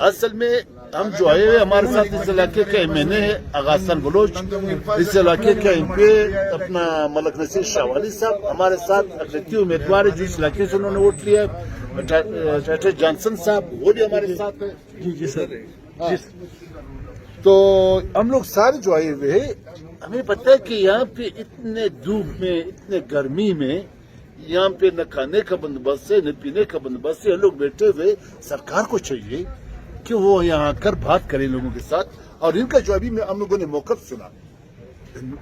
اصل میں ہم جو آئے ہوئے ہمارے ساتھ اس علاقے کے ایم این اے ہے اغاثان بلوچ، اس علاقے کے ایم پی اپنا ملک نصیر شاہ والی صاحب، ہمارے ساتھ اقلیتی امیدوار ہے جو اس علاقے سے انہوں نے ووٹ لیا ہے، چاہئے جانسن صاحب وہ بھی ہمارے ساتھ ہیں۔ جی سر، تو ہم لوگ سارے جو آئے ہوئے ہیں، ہمیں پتہ ہے کہ یہاں پہ اتنے دھوپ میں اتنے گرمی میں یہاں پہ نہ کھانے کا بندوبست ہے نہ پینے کا بندوبست ہے، لوگ بیٹھے ہوئے سرکار کو چاہیے کہ وہ یہاں آ کر بات کریں لوگوں کے ساتھ، اور ان کا جو ابھی ہم لوگوں نے موقف سنا،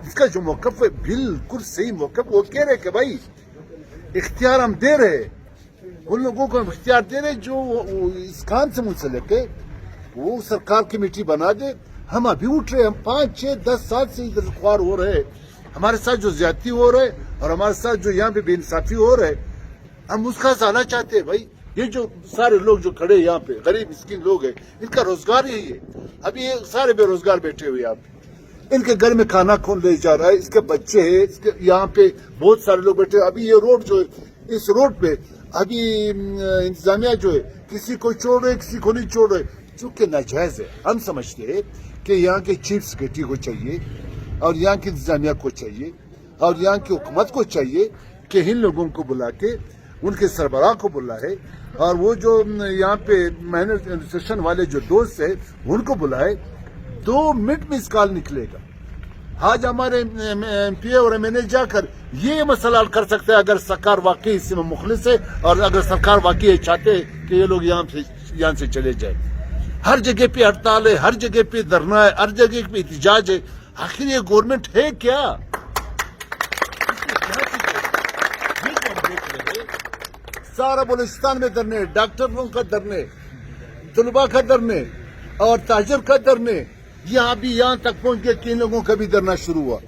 اس کا جو موقف ہے بالکل صحیح موقف، وہ کہہ رہے کہ بھائی اختیار ہم دے رہے، ان لوگوں کو ہم اختیار دے رہے جو اس کام سے منسلک ہے وہ سرکار کمیٹی بنا دے۔ ہم ابھی اٹھ رہے، ہم 5 6 10 سال سے ادھر خوار ہو رہے، ہمارے ساتھ جو زیادتی ہو رہے اور ہمارے ساتھ جو یہاں پہ بے انصافی ہو رہے، ہم اس کا ازالہ چاہتے ہیں۔ بھائی یہ جو سارے لوگ جو کھڑے یہاں پہ غریب مسکین لوگ ہیں، ان کا روزگار یہی ہے، ابھی یہ سارے بے روزگار بیٹھے ہوئے یہاں پہ، ان کے گھر میں کھانا کون لے جا رہا ہے، اس کے بچے ہیں، یہاں پہ بہت سارے لوگ بیٹھے، ابھی یہ روڈ جو ہے اس روڈ پہ ابھی انتظامیہ جو ہے کسی کو چھوڑ رہے کسی کو نہیں چھوڑ رہے، چونکہ ناجائز ہے۔ ہم سمجھتے ہیں کہ یہاں کے چیف سیکرٹری کو چاہیے اور یہاں کی انتظامیہ کو چاہیے اور یہاں کی حکومت کو چاہیے کہ ان لوگوں کو بلا کے ان کے سربراہ کو بلائے، اور وہ جو یہاں پہ ایڈمنسٹریشن والے جو دوست ہیں ان کو بلائے، 2 منٹ میں اس کال نکلے گا۔ آج ہمارے ایم پی اور ایم این اے جا کر یہ مسئلہ حل کر سکتے ہیں اگر سرکار واقعی اس میں مخلص ہے اور اگر سرکار واقعی چاہتے ہے کہ یہ لوگ یہاں سے چلے جائیں۔ ہر جگہ پہ ہڑتال ہے، ہر جگہ پہ دھرنا ہے، ہر جگہ پہ احتجاج ہے، آخر یہ گورنمنٹ ہے کیا؟ سارا بلوچستان میں دھرنے، ڈاکٹروں کا دھرنے، طلبہ کا دھرنے اور تاجر کا دھرنے، یہاں بھی یہاں تک پہنچ گئے کہ ان لوگوں کا بھی دھرنا شروع ہوا۔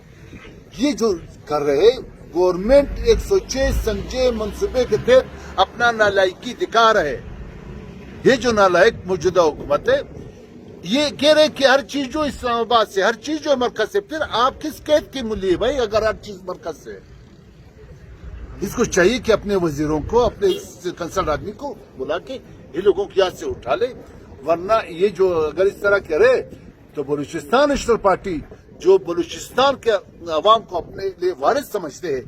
یہ جو کر رہے گورنمنٹ ایک سوچے سمجھے منصوبے کے تحت اپنا نالائکی دکھا رہے۔ یہ جو نالائق موجودہ حکومت ہے یہ کہہ رہے کہ ہر چیز جو اسلام آباد سے، ہر چیز جو مرکز سے، پھر آپ کس قید کی مولی ہے بھائی اگر ہر چیز مرکز سے ہے؟ اس کو چاہیے کہ اپنے وزیروں کو، اپنے کنسرن آدمی کو بلا کے یہ لوگوں کو یہاں سے اٹھا لے، ورنہ یہ جو اگر اس طرح کرے تو بلوچستان نیشنل پارٹی جو بلوچستان کے عوام کو اپنے لیے وارث سمجھتے ہیں،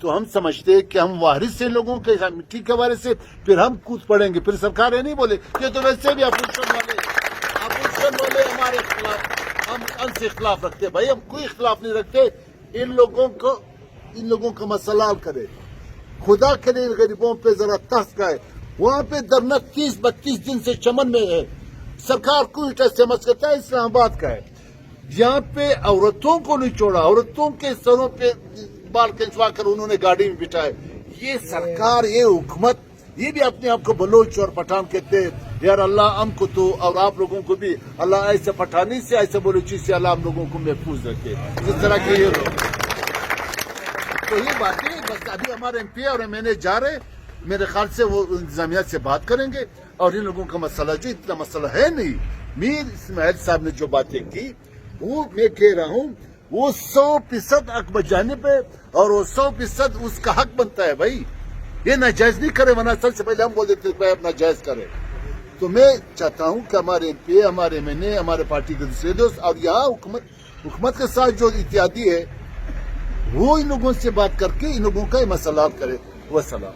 تو ہم سمجھتے ہیں کہ ہم وارث سے لوگوں کے مٹی کے وارث سے، پھر ہم کود پڑیں گے، پھر سرکار یہ نہیں بولے کہ تو ویسے بھی اپوزیشن والے ہمارے خلاف، ہم ان سے اختلاف رکھتے ہیں۔ بھائی ہم کوئی اختلاف نہیں رکھتے، ان لوگوں کا مسئلہ حل کرے، خدا کے لیے غریبوں پہ ذرا ترس گئے۔ وہاں پہ دھرنا 30-32 دن سے چمن میں ہے، سرکار کوئٹہ سے مسکتا ہے، اسلام آباد کا ہے، یہاں پہ عورتوں کو نہیں چھوڑا، عورتوں کے سروں پہ بال کھنچوا کر انہوں نے گاڑی میں بٹھائے۔ یہ سرکار، یہ حکومت، یہ بھی اپنے آپ کو بلوچ اور پٹھان کہتے ہیں۔ یار اللہ ہم کو تو اور آپ لوگوں کو بھی اللہ ایسے پٹھانی سے، ایسے بلوچی سے اللہ ہم لوگوں کو محفوظ رکھے، جس طرح کے یہ لوگ۔ تو یہ باتیں بس ابھی ہمارے ایم پی اور ایم این اے جا رہے، میرے خیال سے وہ انتظامیہ سے بات کریں گے، اور ان لوگوں کا مسئلہ جو اتنا مسئلہ ہے نہیں، میر اسماعیل صاحب نے جو باتیں کی وہ میں کہہ رہا ہوں وہ 100% حق بجانب ہے، اور وہ 100% اس کا حق بنتا ہے۔ بھائی یہ ناجائز نہیں کرے، ورنہ سب سے پہلے ہم بول دیتے بھائی اب ناجائز کرے۔ تو میں چاہتا ہوں کہ ہمارے ایم پی، ہمارے ایم این اے، ہمارے پارٹی کے دوسرے دوست اور یہاں حکومت کے ساتھ جو اتحادی ہے وہ ان لوگوں سے بات کر کے ان لوگوں کا یہ مسئلہ حل کرے۔ والسلام۔